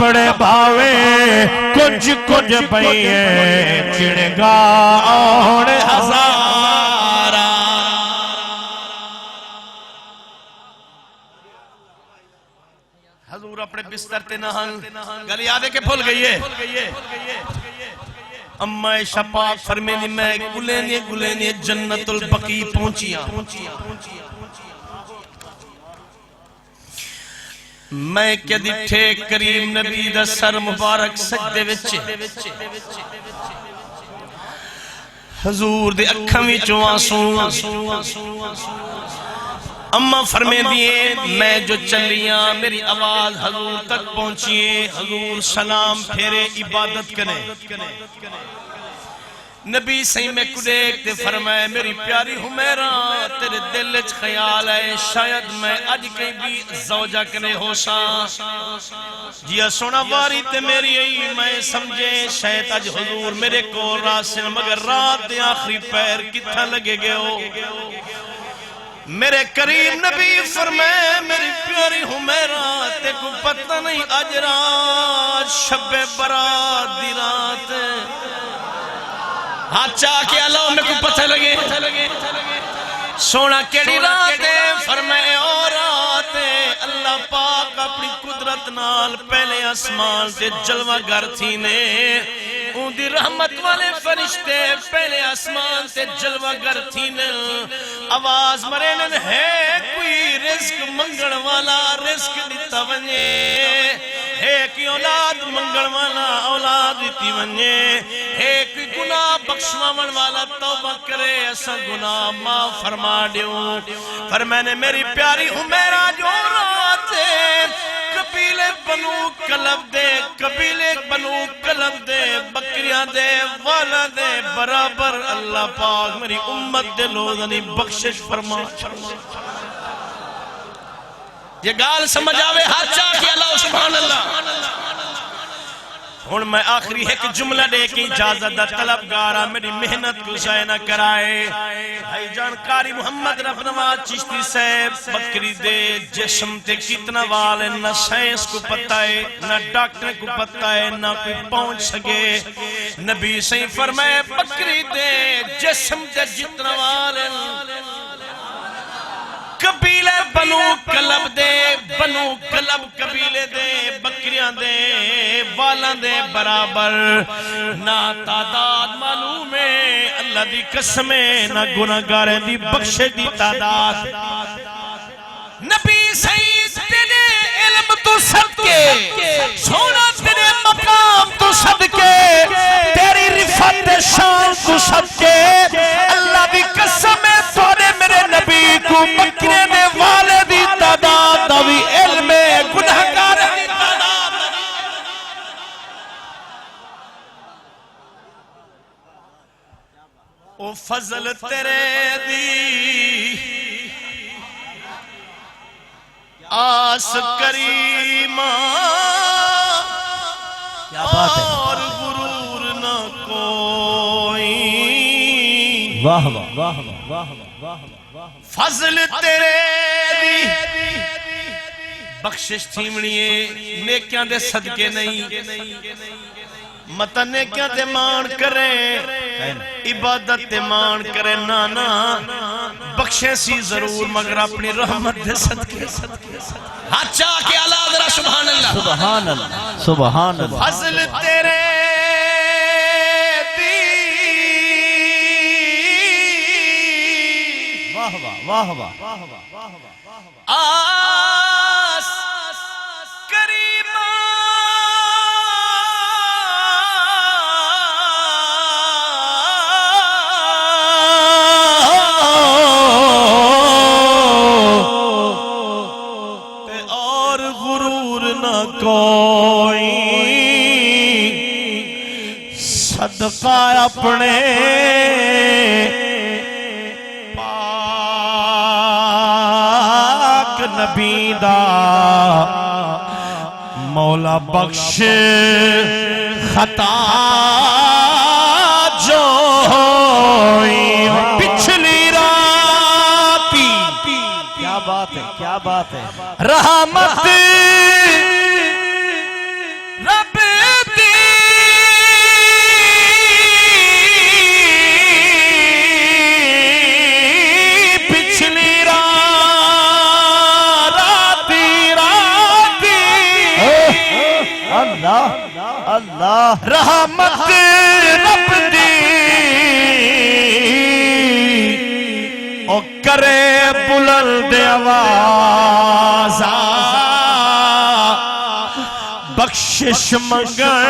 کپڑے بھاوے کچھ کچھ پئیے چڑگاؤن ہزارا حضور اپنے بستر تے نہان گل یاد ہے کہ بھول گئی ہے اما شفاعت فرمیلی میں گلینی جنت البقی پہنچیاں میں کیا دیٹھے کریم نبی دا سر مبارک سجدے وچے حضور دے اکھاں وچوں آنسوں اما فرمے دیئے میں جو چلیاں میری آواز حضور تک پہنچیے حضور سلام پھیرے عبادت کریں نبی صحیح میں کو دیکھتے فرمائے میری پیاری حمیرہ تیرے دل اچ خیال ہے شاید میں اج کہیں بھی زوجہ کنے ہو سا جیا سونا واری تے میری ای میں سمجھے شاید اج حضور میرے کو راسن مگر رات دے آخری پیر کتھا لگے گئے ہو میرے کریم نبی فرمائے میری پیاری حمیرہ تے کو پتہ نہیں اج رات شب برات دی رات ہاتھ چاہ کے اللہ میں کو پتہ لگے سونا کیڑی رات ہے فرمائے اور رات ہے اللہ پاک اپنی قدرت نال پہلے آسمان سے جلوہ گر تھی نے ان دی رحمت والے فرشتے پہلے آسمان سے جلوہ گر تھی نے آواز مرینن ہے کوئی رزق منگڑ والا رزق دیتا ونجے ایک اولاد منگل والا اولاد دیتی ونجے ایک گناہ بخشوان والا توبہ کرے ایسا گناہ معاف فرما دیوں پر میں نے میری پیاری حمیرہ جو رات ہے قبیلے بنو کلب دے قبیلے بنو کلب دے بکریاں دے والا دے برابر اللہ پاک میری امت دے لوگنی بخشش فرما یہ گال سمجھ آوے ہاتھ چاہ کے اللہ سبحان اللہ ہون میں آخری ایک جملہ دے کی اجازت دا طلبگارہ میری محنت کو ضائع نہ کرائے بھائی جان قاری محمد رفنواز چشتی صاحب بکری دے جسم تے کتنا والے نہ سائنس کو پتہ ہے نہ ڈاکٹر کو پتہ ہے نہ کوئی پہنچ سکے نبی صحیح فرمائے بکری دے جسم تے جتنا والے قبیلے بنو کلب دے بنو کلب قبیلے دے بکریاں دے والاں دے برابر نہ تعداد معلوم ہے اللہ دی قسمیں نہ گناہگاریں دی بخشے دی تعداد نبی سعید تیرے علم تو صدقے سونا تیرے مقام تو صدقے تیری رفت شان تو صدقے اللہ دی قسمیں توڑے میرے نبی کو بکرے میں والدی تعداد دوی علم گناہگار دی تعداد او فضل تیرے دی آس کریمہ اور غرور نہ کوئی واہ واہ واہ واہ واہ فضل تیرے دی بخشش تھیمڑیے نیکیاں دے صدقے نہیں مطا نیکیاں تے مان کرے عبادت تے مان کرے نانا بخشے سی ضرور مگر اپنی رحمت دے صدقے ہاتھ چاہ کے اللہ ذرا سبحان اللہ سبحان اللہ سبحان اللہ فضل تیرے واہ واہ واہ واہ آس کریمہ اور غرور نہ کوئی صدقہ اپنے نبی دا مولا بخش خطا جو ہوئی پچھلی راتی کیا بات ہے کیا بات ہے رحمت اللہ رحمت رب دی او کرے بلند آوازاں بخشش منگن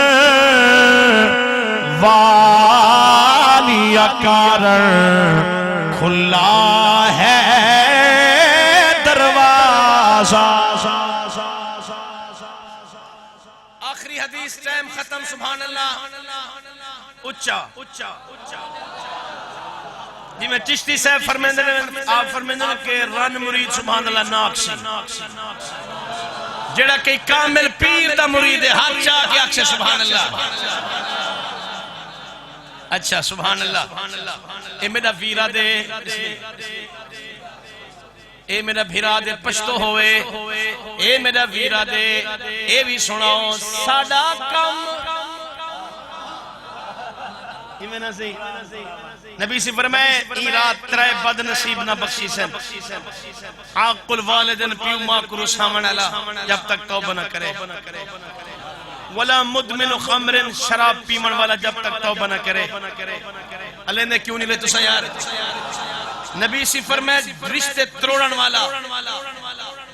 والی کارن کھلا ہے دروازہ. آخری حدیث ٹائم ختم. سبحان اللہ. اچھا جی میں چشتی صاحب فرمیندے آپ فرمیندے کہ رن مرید سبحان اللہ ناکسی جڑا کئی کامل پیر دا مرید ہے ہاتھ چاہ کے اکشے سبحان اللہ. اچھا سبحان اللہ. اے میرا ویرہ دے اے میرا بھیرا دے پشتو ہوئے اے میرا ویرہ دے اے بھی سناؤ ساڑا کم نبی سے فرمائے ای رات ترے بد نصیب نہ بخشی سے عاقل والدن پیو ماں کرو سامن علا جب تک توبہ نہ کرے ولا مدمن خمر شراب پیمن والا جب تک توبہ نہ کرے. اللہ نے کیوں نہیں لے تو سا یار نبی سے فرمائے رشتے تروڑن والا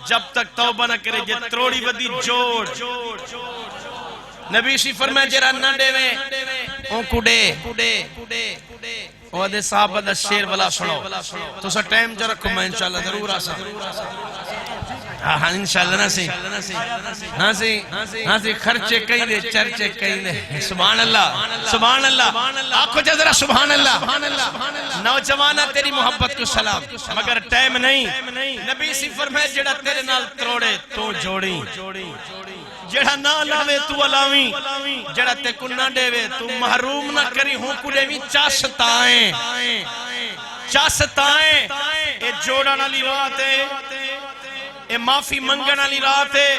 جب تک توبہ نہ کرے جے تروڑی ودی جوڑ. نبی سی فرمائے جرا ننڈے میں اون کڈے دے صحابہ دا شیر والا سنو تو سا ٹائم جا رکھو میں انشاءاللہ ضرور آسا. ہاں انشاءاللہ نا سی خرچے کہیں دے چرچے کہیں دے. سبحان اللہ سبحان اللہ. آنکھو جا ذرا سبحان اللہ. نوجوانہ تیری محبت کو سلام مگر ٹائم نہیں. نبی سی فرمائے جڑا تیرے نال تروڑے تو جوڑی جڑا نہ لاوے تو علاویں جڑا تے کو نہ ڈیوے تو محروم نہ کری ہوں کڑے بھی چاستائیں اے جوڑا نہ لی رات ہے اے معافی منگن علی رات ہے.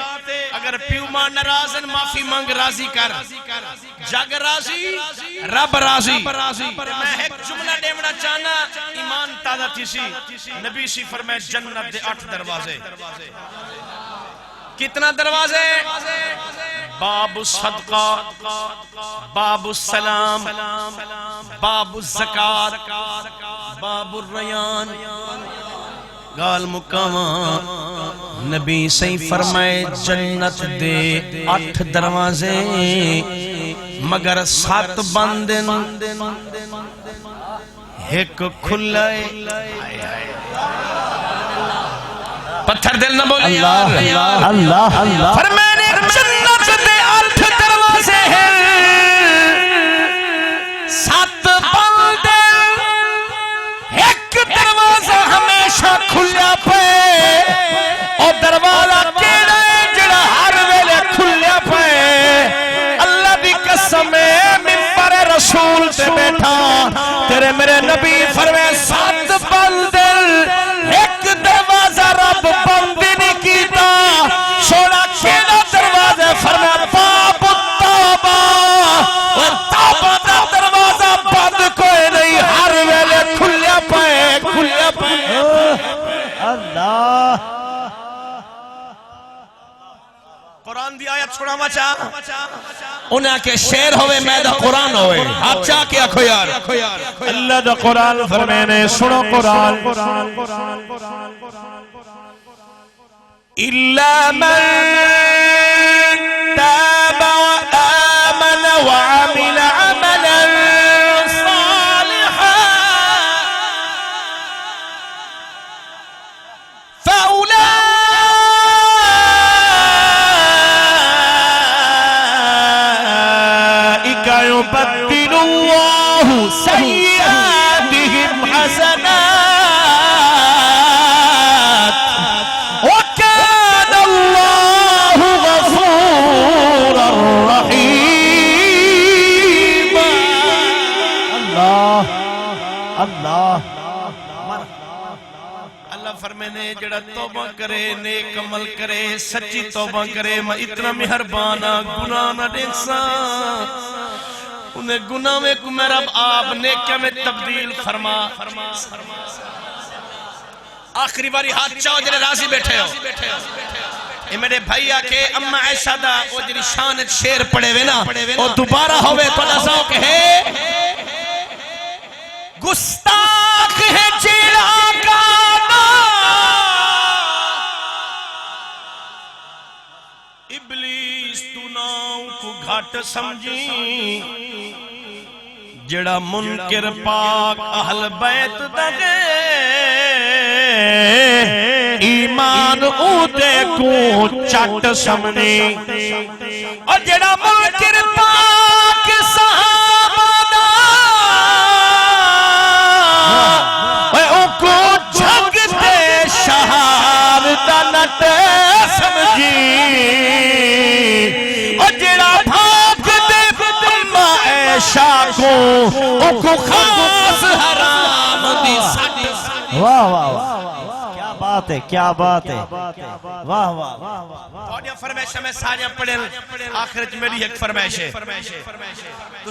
اگر پیو ماں نرازن معافی منگ راضی کر جگ راضی رب راضی. میں ایک جملہ ڈیمڑا چاہنا ایمان تازہ تھی سی. نبی سی فرمائے جنت دے 8 دروازے. کتنا دروازے؟ باب الصدقہ باب السلام باب الزکاة باب الریان. گال مکاواں نبی صحیح فرمائے جنت دے 8 دروازے مگر 7 بندن ایک کھلائے. پتھر دل نہ بولی یار. اللہ فرمائے جنت دے 8 دروازے ہیں 7 بندے ایک دروازہ ہمیشہ کھلیا پے. اور دروازہ کیڑا ہے جڑا ہر ویلے کھلیا پے. اللہ دی قسم منبر رسول تے بیٹھا تیرے میرے نبی فرمائے 7 بندے ایک دروازہ رب بند نہیں کیتا. سونا کیڑا دروازہ فرمایا باب التوبہ. اور توبہ دا دروازہ بند کوئی نہیں ہر ویلے کھلیا پے. اللہ قرآن دی آیت چھوڑا مچا انہاں کے شعر ہوئے میں دا قرآن ہوئے آپ چاہ کے آکھو یار اللہ دا قرآن فرمینے سنو قرآن. إِلَّا مَن تَابَ وَآمَنَ وَعَمِلَ عَمَلًا صَالِحًا فَأُولَئِكَ يُبَدِّلُ اللَّهُ سَيِّئَاتِهِمْ حَسَنَاتٍ وَكَانَ اللَّهُ غَفُورًا رَحِيمًا. اللہ اللہ فرمینے جڑا توبہ کرے نیک عمل کرے سچی توبہ کرے میں اتنا مہربانا گناہ نہ دیکھسا انہیں گناہ میں کو میرا آپ نیکہ میں تبدیل فرما. آخری باری ہاتھ چاہو جنہیں راضی بیٹھے ہو اے میرے بھائی آکے اما عائشہ دا او جنی شانت شیر پڑے وے نا او دوبارہ ہوئے تو لذوق ہے گستاخ ہے چیڑا کانا ابلیس تو ناؤں کو گھاٹ سمجھی جڑا منکر پاک اہل بیت دگے ایمان اودے کو چٹ سمجھی اور جڑا منکر پاک صحابہ دا او کو جھگتے شہادت نٹ سمجھی اور جڑا بھاگ دے اما عائشہ کو او کو خاص حرام دی ساڑی واہ واہ واہ کیا بات ہے کیا بات ہے واہ واہ اور یہ فرمائش میں سارے پڑھیں آخرت میری ایک فرمائش ہے تو